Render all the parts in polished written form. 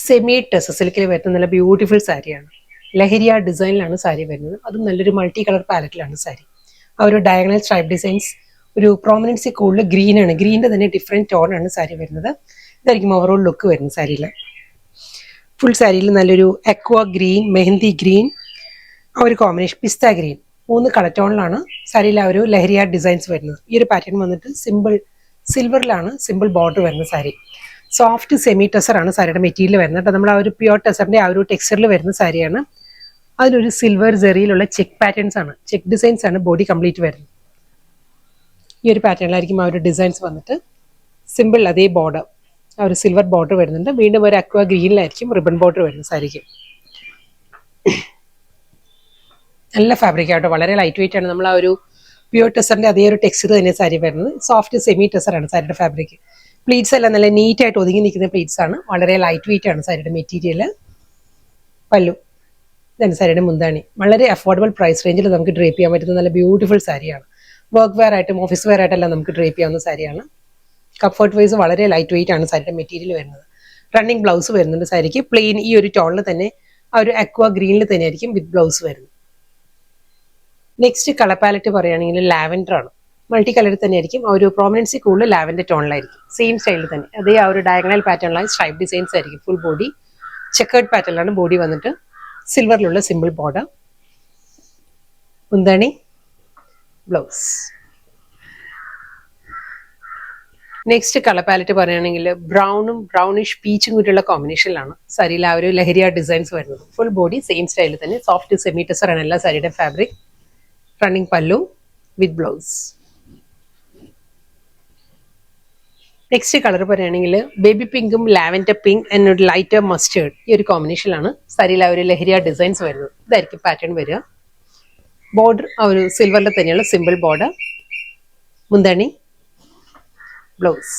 Semi ടെസ സിൽക്കിൽ വരുന്ന നല്ല ബ്യൂട്ടിഫുൾ സാരിയാണ്. ലഹരിയ ഡിസൈനിലാണ് സാരി വരുന്നത്. അതും നല്ലൊരു മൾട്ടി കളർ പാലറ്റിലാണ് സാരി. ആ ഒരു ഡയഗണൽ സ്ട്രൈപ്പ് ഡിസൈൻസ്, ഒരു പ്രോമിനൻസി കൂടുതൽ ഗ്രീൻ ആണ്. ഗ്രീനിന്റെ തന്നെ ഡിഫറെന്റ് ടോൺ ആണ് സാരി വരുന്നത്. ഇതായിരിക്കും ഓവറോൾ ലുക്ക് വരുന്നത് സാരിയിൽ. ഫുൾ സാരിയിൽ നല്ലൊരു അക്വ ഗ്രീൻ, മെഹന്തി ഗ്രീൻ, ആ ഒരു കോമ്പിനേഷൻ പിസ്ത ഗ്രീൻ, 3 കളർ ടോണിലാണ് സാരിയിൽ ആ ഒരു ലഹരിയ ഡിസൈൻസ് വരുന്നത്. ഈ ഒരു പാറ്റേൺ വന്നിട്ട് സിൽവറിലാണ് സിമ്പിൾ ബോർഡർ വരുന്ന സാരി. സോഫ്റ്റ് സെമി ടെസർ ആണ് സാരിയുടെ മെറ്റീരിയൽ വരുന്നത്. നമ്മൾ ആ ഒരു പ്യുവർ ടെസറിന്റെ ആ ഒരു ടെക്സ്ചറിൽ വരുന്ന സാരിയാണ്. അതിലൊരു സിൽവർ ജെറിയിലുള്ള ചെക്ക് പാറ്റേൺസ് ആണ്, ചെക്ക് ഡിസൈൻസ് ആണ് ബോഡി കംപ്ലീറ്റ് വരുന്നത്. ഈ ഒരു പാറ്റേണിലായിരിക്കും ആ ഒരു ഡിസൈൻസ് വന്നിട്ട് സിമ്പിൾ അതേ ബോർഡർ, ആ ഒരു സിൽവർ ബോർഡർ വരുന്നുണ്ട്. വീണ്ടും ഒരു അക്വ ഗ്രീനിലായിരിക്കും റിബൺ ബോർഡർ വരുന്നത് സാരിക്ക്. നല്ല ഫാബ്രിക് ആട്ടോ, വളരെ ലൈറ്റ് വെയിറ്റ് ആണ്. നമ്മൾ ആ ഒരു പ്യുവർ ടെസറിന്റെ അതേ ഒരു ടെക്സ്ചർ തന്നെ സാരി വരുന്നത്. സോഫ്റ്റ് സെമി ടെസർ ആണ് സാരിയുടെ ഫാബ്രിക്. പ്ലീറ്റ്സ് എല്ലാം നല്ല നീറ്റ് ആയിട്ട് ഒതുങ്ങി നിൽക്കുന്ന പ്ലീറ്റ്സ് ആണ്. വളരെ ലൈറ്റ് വെയിറ്റ് ആണ് സാരിയുടെ മെറ്റീരിയൽ. പല്ലു, ഇതാണ് സാരിയുടെ മുന്താണി. വളരെ അഫോർഡബിൾ പ്രൈസ് റേഞ്ചിൽ നമുക്ക് ഡ്രേപ്പ് ചെയ്യാൻ പറ്റുന്ന നല്ല ബ്യൂട്ടിഫുൾ സാരിയാണ്. വർക്ക് വെയർ ആയിട്ടും ഓഫീസ് വെയർ ആയിട്ടെല്ലാം നമുക്ക് ഡ്രേപ്പ് ചെയ്യാവുന്ന സാരിയാണ്. കംഫർട്ട് വൈസ് വളരെ ലൈറ്റ് വെയിറ്റ് ആണ് സാരിയുടെ മെറ്റീരിയൽ വരുന്നത്. റണ്ണിങ് ബ്ലൗസ് വരുന്നുണ്ട് സാരിക്ക്. പ്ലെയിൻ ഈ ഒരു ടോണിൽ തന്നെ ആ ഒരു അക്വ ഗ്രീനിൽ തന്നെ ആയിരിക്കും വിത്ത് ബ്ലൗസ് വരുന്നത്. നെക്സ്റ്റ് കളർ പാലറ്റ് പറയുകയാണെങ്കിൽ ലാവൻഡർ ആണ്. മൾട്ടി കളറിൽ തന്നെ ആയിരിക്കും. ആ ഒരു പ്രോമിനൻസി കൂടുതൽ ലാവൻഡർ ടോണിലായിരിക്കും. സെയിം സ്റ്റൈലിൽ തന്നെ അതേ ആ ഒരു ഡയഗണൽ പാറ്റേണിലായി സ്ട്രൈപ്പ് ഡിസൈൻസ് ആയിരിക്കും. ഫുൾ ബോഡി ചെക്കേർഡ് പാറ്റേണിലാണ് ബോഡി വന്നിട്ട്. സിൽവറിലുള്ള സിമ്പിൾ ബോർഡർ, മുന്താണി, ബ്ലൗസ്. നെക്സ്റ്റ് കളർ പാലറ്റ് പറയുകയാണെങ്കിൽ ബ്രൗണിഷ് പീച്ചും കൂടിയുള്ള കോമ്പിനേഷനിലാണ് സാരിയിൽ ആ ഒരു ലഹരിയ ഡിസൈൻസ് വരുന്നത്. ഫുൾ ബോഡി സെയിം സ്റ്റൈലിൽ തന്നെ സോഫ്റ്റ് സെമി ടെസർ ആണ് എല്ലാ സാരിയുടെ ഫാബ്രിക്. റണ്ണിങ് പല്ലു വിത്ത് ബ്ലൗസ്. നെക്സ്റ്റ് കളർ പറയുകയാണെങ്കിൽ ബേബി പിങ്കും lavender pink and lighter mustard, ഈ ഒരു കോമ്പിനേഷനിലാണ് സാരിയിൽ ആ ഒരു ലഹരിയ ഡിസൈൻസ് വരുന്നത്. ഇതായിരിക്കും പാറ്റേൺ വരിക. ബോർഡർ ആ ഒരു സിൽവറിൽ തന്നെയുള്ള സിമ്പിൾ ബോർഡർ, മുന്താണി, ബ്ലൗസ്.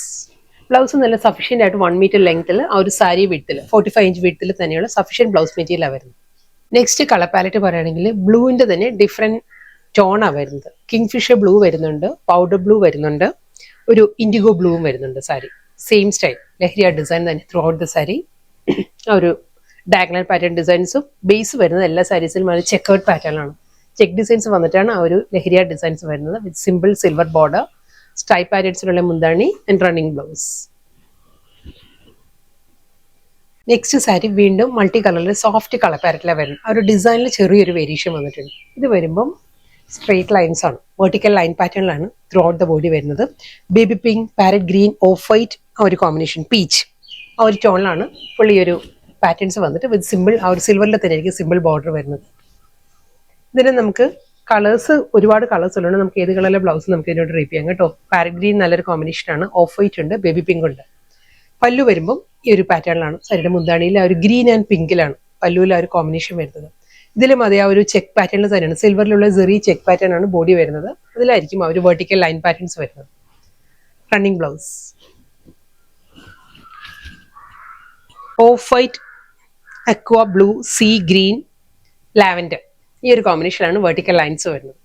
ബ്ലൗസ് നല്ല സഫീഷ്യൻ്റ് ആയിട്ട് 1 മീറ്റർ ലെങ്ത്തിൽ ആ ഒരു സാരി വിഡ്ത്തിൽ 45 ഇഞ്ച് വിഡ്ത്തിൽ തന്നെയുള്ള സഫീഷ്യൻറ്റ് ബ്ലൗസ് മെറ്റീരിയലാണ് വരുന്നത്. നെക്സ്റ്റ് കളർ പാലറ്റ് പറയുകയാണെങ്കിൽ ബ്ലൂവിൻ്റെ തന്നെ ഡിഫറെൻറ്റ് ടോണാണ് വരുന്നത്. കിങ് ഫിഷർ ബ്ലൂ വരുന്നുണ്ട്, പൗഡർ ബ്ലൂ വരുന്നുണ്ട്, ഒരു ഇൻഡിഗോ ബ്ലൂവും വരുന്നുണ്ട് സാരി. സെയിം സ്റ്റൈൽ ലഹരിയ ഡിസൈൻ തന്നെ ത്രൂ ഔട്ട് ദ സാരി. ആ ഒരു ഡയഗണൽ പാറ്റേൺ ഡിസൈൻസും ബേസ് വരുന്നത് എല്ലാ സാരീസിലും ഒരു ചെക്കേർഡ് പാറ്റേണാണ്. ചെക്ക് ഡിസൈൻസ് വന്നിട്ടാണ് ആ ഒരു ലഹരിയ ഡിസൈൻസ് വരുന്നത്. With simple silver border, stripe പാറ്റേൺസിലുള്ള മുന്താണി and running blouse. Next sari വീണ്ടും മൾട്ടി കളറിൽ സോഫ്റ്റ് കളർ പാരറ്റിലാണ് വരുന്നത്. ആ ഒരു ഡിസൈനിൽ ചെറിയൊരു വേരിയേഷൻ വന്നിട്ടുണ്ട്. ഇത് വരുമ്പം സ്ട്രെയിറ്റ് ലൈൻസ് ആണ്, വെർട്ടിക്കൽ ലൈൻ പാറ്റേണിലാണ് ത്രൂ ഔട്ട് ദ ബോഡി വരുന്നത്. Baby pink, parrot green, off white, ആ ഒരു കോമ്പിനേഷൻ പീച്ച്, ആ ഒരു ടോണിലാണ് ഫുൾ ഈ ഒരു പാറ്റേൺസ് വന്നിട്ട് വിത്ത് സിമ്പിൾ ആ ഒരു സിൽവറിൽ തന്നെ ആയിരിക്കും സിമ്പിൾ ബോർഡർ വരുന്നത്. ഇതിന് നമുക്ക് കളേഴ്സ് ഒരുപാട് കളേഴ്സ് ഉള്ളത്. നമുക്ക് ഏത് കളറിലെ ബ്ലൗസ് നമുക്ക് ഇതിനോട് ഡ്രേപ്പ് ചെയ്യാം കേട്ടോ. പാരറ്റ് ഗ്രീൻ നല്ലൊരു കോമ്പിനേഷനാണ്, ഓഫ് വൈറ്റ് ഉണ്ട്, ബേബി പിങ്ക് ഉണ്ട്. പല്ലു വരുമ്പം ഈ ഒരു പാറ്റേണിലാണ് സാരിയുടെ മുന്താണിയിൽ ആ ഒരു ഗ്രീൻ ആൻഡ് പിങ്കിലാണ് പല്ലുവിൽ ആ ഒരു കോമ്പിനേഷൻ വരുന്നത്. ഇതിലും അതേ ആ ഒരു ചെക്ക് പാറ്റേണിൽ തന്നെയാണ്, സിൽവറിലുള്ള സെറി ചെക്ക് പാറ്റേൺ ആണ് ബോഡി വരുന്നത്. അതിലായിരിക്കും ആ ഒരു വെർട്ടിക്കൽ ലൈൻ പാറ്റേൺസ് വരുന്നത്. Running blouse, off white, aqua blue, sea green, lavender, ഈ ഒരു കോമ്പിനേഷനാണ് വെർട്ടിക്കൽ ലൈൻസ് വരുന്നത്.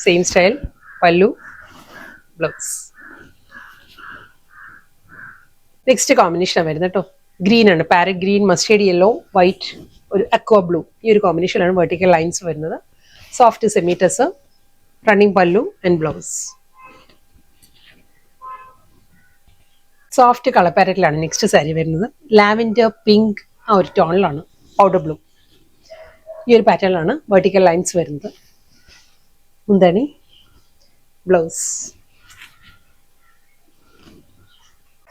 Same style pallu, blouse. Next കോമ്പിനേഷനാണ് വരുന്നത് കേട്ടോ. ഗ്രീൻ ആണ്, parrot green, mustard yellow, white, ഒരു അക്വ ബ്ലൂ, ഈ ഒരു കോമ്പിനേഷനാണ് വെർട്ടിക്കൽ ലൈൻസ് വരുന്നത്. Soft semi tussar, running pallu and blouse. Soft colour പാരറ്റിലാണ് നെക്സ്റ്റ് സാരി വരുന്നത്. ലാവൻഡർ പിങ്ക് ആ ഒരു ടോണിലാണ്, പൗഡർ ബ്ലൂ, ഈ ഒരു പാറ്റേണിലാണ് വെർട്ടിക്കൽ ലൈൻസ് വരുന്നത്. മുന്താണി, ബ്ലൗസ്.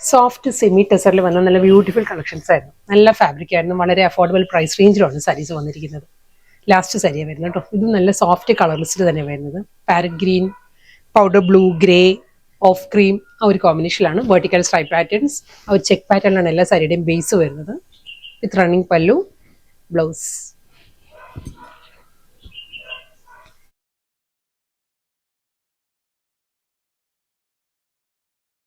സോഫ്റ്റ് സെമി ടെസറിൽ വന്ന നല്ല ബ്യൂട്ടിഫുൾ കളക്ഷൻസ് ആയിരുന്നു. നല്ല ഫാബ്രിക് ആയിരുന്നു. വളരെ അഫോർഡബിൾ പ്രൈസ് റേഞ്ചിലാണ് സാരീസ് വന്നിരിക്കുന്നത്. ലാസ്റ്റ് സാരിയാണ് വരുന്നത് കേട്ടോ. ഇത് നല്ല സോഫ്റ്റ് കളറിസ്റ്റ് തന്നെ വരുന്നത്. Parrot green, powder blue, grey, of cream, ആ ഒരു കോമ്പിനേഷനിലാണ് വെർട്ടിക്കൽ സ്ട്രൈപ്പ് പാറ്റേൺസ്. ആ ഒരു ചെക്ക് പാറ്റേണിലാണ് എല്ലാ സാരിയുടെയും ബേസ് വരുന്നത്. വിത്ത് റണ്ണിങ് പല്ലു, ബ്ലൗസ്.